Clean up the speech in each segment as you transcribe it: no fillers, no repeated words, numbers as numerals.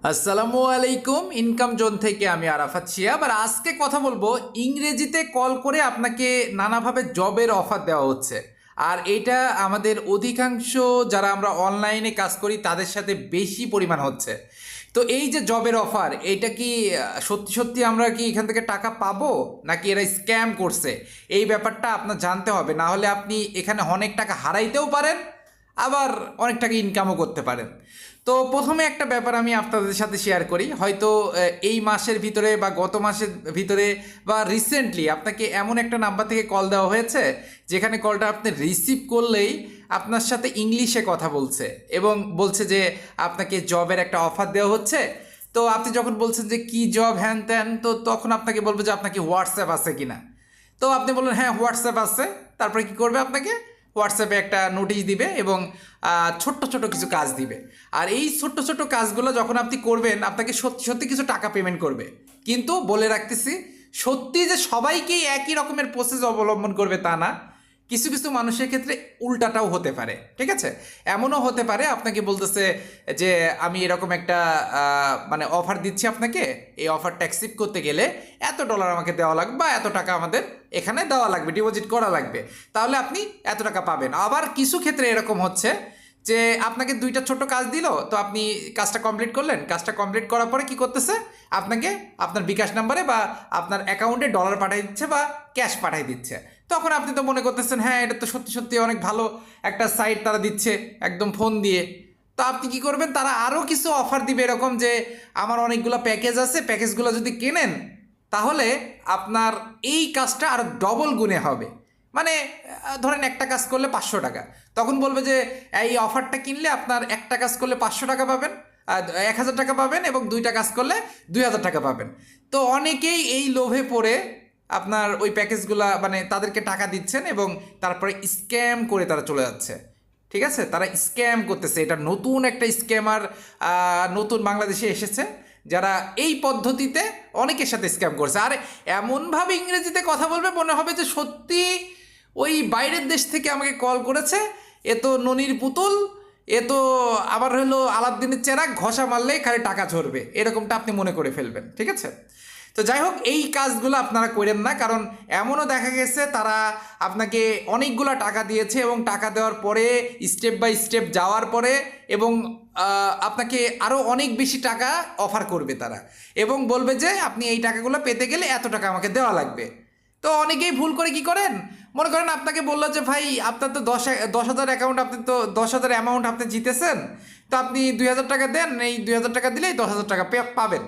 আসসালামু আলাইকুম। Income zone থেকে আমি আরাফাত শিহাব। আর আজকে কথা বলবো ইংরেজিতে কল করে আপনাকে নানাভাবে জবের অফার দেওয়া হচ্ছে। আর এটা আমাদের অধিকাংশ যারা আমরা অনলাইনে কাজ করি তাদের সাথে বেশি পরিমাণ হচ্ছে। তো এই যে জবের অফার, এটা কি সত্যি সত্যি আমরা কি এখান থেকে টাকা পাবো নাকি এরা স্ক্যাম করছে, এই ব্যাপারটা আপনার জানতে হবে। না হলে আপনি এখানে অনেক টাকা হারাইতেও পারেন, আবার অনেক টাকা ইনকামও করতে পারেন। তো প্রথমে একটা ব্যাপার আমি আপনাদের সাথে শেয়ার করি। হয়তো এই মাসের ভিতরে বা গত মাসের ভিতরে বা রিসেন্টলি আপনাকে এমন একটা নাম্বার থেকে কল দেওয়া হয়েছে যেখানে কলটা আপনি রিসিভ করলেই আপনার সাথে ইংলিশে কথা বলছে এবং বলছে যে আপনাকে জবের একটা অফার দেওয়া হচ্ছে। তো আপনি যখন বলছেন যে কি জব হ্যান ত্যান, তো তখন আপনাকে বলবে যে আপনাকে হোয়াটসঅ্যাপ আছে কিনা। তো আপনি বললেন হ্যাঁ হোয়াটসঅ্যাপ আছে। তারপরে কি করবে, আপনাকে হোয়াটসঅ্যাপে একটা নোটিশ দিবে এবং ছোট্ট ছোট কিছু কাজ দিবে। আর এই ছোট্ট ছোট কাজগুলো যখন আপনি করবেন আপনাকে সত্যি সত্যি কিছু টাকা পেমেন্ট করবে। কিন্তু বলে রাখতেছি, সত্যি যে সবাইকেই একই রকমের প্রসেস অবলম্বন করবে তা না। কিছু কিছু মানুষের ক্ষেত্রে উল্টাটাও হতে পারে, ঠিক আছে। এমনও হতে পারে আপনাকে বলতেছে যে আমি এরকম একটা মানে অফার দিচ্ছি আপনাকে, এই অফারটা অ্যাকসেপ্ট করতে গেলে $এত আমাকে দেওয়া লাগবে বা এত টাকা আমাদের এখানে দেওয়া লাগবে, ডিপোজিট করা লাগবে, তাহলে আপনি এত টাকা পাবেন। আবার কিছু ক্ষেত্রে এরকম হচ্ছে যে আপনাকে দুইটা ছোট কাজ দিল, তো আপনি কাজটা কমপ্লিট করলেন। কাজটা কমপ্লিট করার পরে কি করতেছে, আপনাকে আপনার বিকাশ নাম্বারে বা আপনার অ্যাকাউন্টে ডলার পাঠিয়ে দিচ্ছে বা ক্যাশ পাঠিয়ে দিচ্ছে। তখন আপনি তো মনে করতেছেন হ্যাঁ এটা তো সত্যি সত্যি অনেক ভালো একটা সাইট তারা দিচ্ছে একদম ফোন দিয়ে। তো আপনি কি করবেন, তারা আরও কিছু অফার দিবে এরকম যে আমার অনেকগুলো প্যাকেজ আছে, প্যাকেজগুলো যদি কেনেন তাহলে আপনার এই কাজটা আরও ডবল গুণে হবে। মানে ধরেন একটা কাজ করলে $500, তখন বলবে যে এই অফারটা কিনলে আপনার একটা কাজ করলে $500 পাবেন, 1000 টাকা পাবেন এবং দুইটা কাজ করলে 2000 টাকা পাবেন। তো অনেকেই এই লোভে পড়ে আপনার ওই প্যাকেজগুলা মানে তাদেরকে টাকা দিচ্ছেন এবং তারপরে স্ক্যাম করে তারা চলে যাচ্ছে। ঠিক আছে, তারা স্ক্যাম করতেছে। এটা নতুন একটা স্ক্যামার নতুন বাংলাদেশে এসেছে যারা এই পদ্ধতিতে অনেকের সাথে স্ক্যাম করছে। আর এমনভাবে ইংরেজিতে কথা বলবে মনে হবে যে সত্যি ওই বাইরের দেশ থেকে আমাকে কল করেছে, এ তো ননির পুতুল, এ তো আবার হলো আলাদিনের চেরাগ, ঘষা মারলেই খালি টাকা ঝরবে, এরকমটা আপনি মনে করে ফেলবেন। ঠিক আছে, তো যাই হোক এই কাজগুলো আপনারা করেন না, কারণ এমনও দেখা গেছে তারা আপনাকে অনেকগুলো টাকা দিয়েছে এবং টাকা দেওয়ার পরে স্টেপ বাই স্টেপ যাওয়ার পরে এবং আপনাকে আরও অনেক বেশি টাকা অফার করবে তারা এবং বলবে যে আপনি এই টাকাগুলো পেতে গেলে এত টাকা আমাকে দেওয়া লাগবে। তো অনেকেই ভুল করে কি করেন, মনে করেন আপনাকে বললো যে ভাই আপনার তো 10,000 অ্যাকাউন্ট, আপনি তো 10,000 অ্যামাউন্ট আপনি জিতেছেন, তো আপনি 2,000 টাকা দেন, এই 2,000 টাকা দিলেই 10,000 টাকা পাবেন।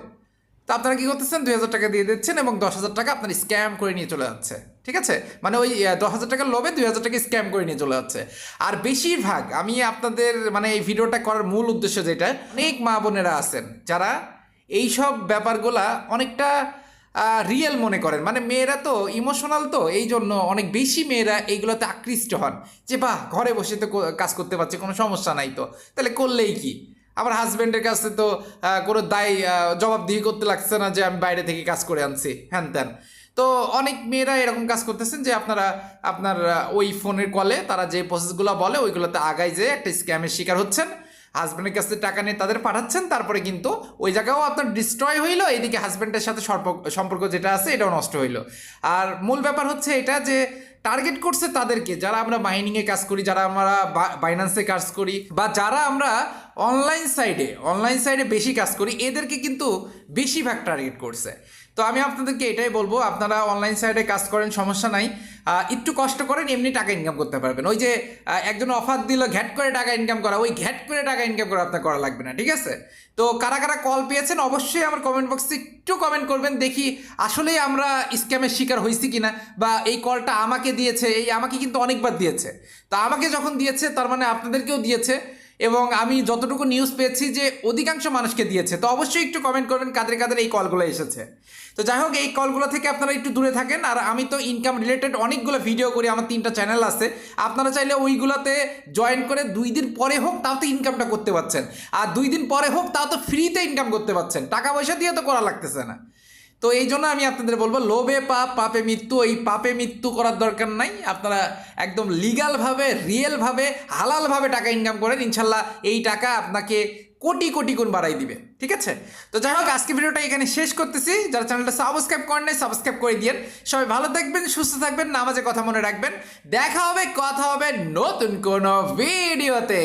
তো আপনারা কী করতেছেন, 2,000 টাকা দিয়ে দিচ্ছেন এবং 10,000 টাকা আপনার স্ক্যাম করে নিয়ে চলে যাচ্ছে। ঠিক আছে, মানে ওই 10,000 টাকার লোভে 2,000 টাকা স্ক্যাম করে নিয়ে চলে যাচ্ছে। আর বেশিরভাগ আমি আপনাদের মানে এই ভিডিওটা করার মূল উদ্দেশ্য যেটা, অনেক মা বোনেরা আছেন যারা এইসব ব্যাপারগুলা অনেকটা রিয়েল মনে করেন। মানে মেয়েরা তো ইমোশনাল, তো এই জন্য অনেক বেশি মেয়েরা এইগুলোতে আকৃষ্ট হন যে বাহ ঘরে বসে তো কাজ করতে পারছে, কোনো সমস্যা নাই, তো তাহলে করলেই কি। আমার হাজব্যান্ডের কাছে তো কোনো দায় জবাবদিহি করতে লাগছে না যে আমি বাইরে থেকে কাজ করে আনছি হ্যান ত্যান। তো অনেক মেয়েরা এরকম কাজ করতেছেন যে আপনার ওই ফোনের কলে তারা যে প্রসেসগুলো বলে ওইগুলোতে আগায় যে একটা স্ক্যামের শিকার হচ্ছেন, হাজব্যান্ডের কাছে টাকা নিয়ে তাদের পাঠাচ্ছেন, তারপরে কিন্তু ওই জায়গাও আপনার ডিস্ট্রয় হইলো, এইদিকে হাজব্যান্ডের সাথে সম্পর্ক যেটা আছে এটাও নষ্ট হইলো। আর মূল ব্যাপার হচ্ছে এটা যে টার্গেট করছে তাদেরকে যারা আমরা মাইনিংয়ে কাজ করি, যারা আমরা বাইন্যান্সে কাজ করি বা যারা আমরা অনলাইন সাইডে বেশি কাজ করি, এদেরকে কিন্তু বেশিরভাগ টার্গেট করছে। তো আমি আপনাদেরকে এটাই বলবো, আপনারা অনলাইন সাইডে কাজ করেন সমস্যা নাই, একটু কষ্ট করেন, এমনি টাকা ইনকাম করতে পারবেন। ওই যে একজন অফার দিল ঘ্যাট করে টাকা ইনকাম করা, ওই ঘ্যাট করে টাকা ইনকাম করা আপনার করা লাগবে না। ঠিক আছে, তো কারা কারা কল পেয়েছেন অবশ্যই আমার কমেন্ট বক্সে একটু কমেন্ট করবেন, দেখি আসলেই আমরা স্ক্যামের শিকার হয়েছি কিনা, বা এই কলটা আমাকে দিয়েছে, এই আমাকে কিন্তু অনেকবার দিয়েছে, তো আমাকে যখন দিয়েছে তার মানে আপনাদেরকেও দিয়েছে এবং আমি যতটুকু নিউজ পেয়েছি যে অধিকাংশ মানুষকে দিয়েছে। তো অবশ্যই একটু কমেন্ট করবেন কাদের কাদের এই কলগুলো এসেছে। তো যাই হোক এই কলগুলো থেকে আপনারা একটু দূরে থাকেন। আর আমি তো ইনকাম রিলেটেড অনেকগুলো ভিডিও করি, আমার 3টা চ্যানেল আছে, আপনারা চাইলে ওইগুলোতে জয়েন করে 2 দিন পরে হোক তাও তো ইনকামটা করতে পারছেন, আর 2 দিন পরে হোক তাও তো ফ্রিতে ইনকাম করতে পারছেন, টাকা পয়সা দিয়ে তো করা লাগতেছে না। তো এই জন্য আমি আপনাদের বলবো লোভে পাপ পাপে মৃত্যু, এই পাপে মৃত্যু করার দরকার নাই। আপনারা একদম লিগালভাবে রিয়েলভাবে হালালভাবে টাকা ইনকাম করেন, ইনশাল্লাহ এই টাকা আপনাকে কোটি কোটি গুণ বাড়াই দিবে। ঠিক আছে, তো যাই হোক আজকে ভিডিওটা এখানে শেষ করতেছি। যারা চ্যানেলটা সাবস্ক্রাইব করেন নাই সাবস্ক্রাইব করে দিয়েন। সবাই ভালো থাকবেন, সুস্থ থাকবেন, নামাজে কথা মনে রাখবেন। দেখা হবে, কথা হবে নতুন কোনো ভিডিওতে।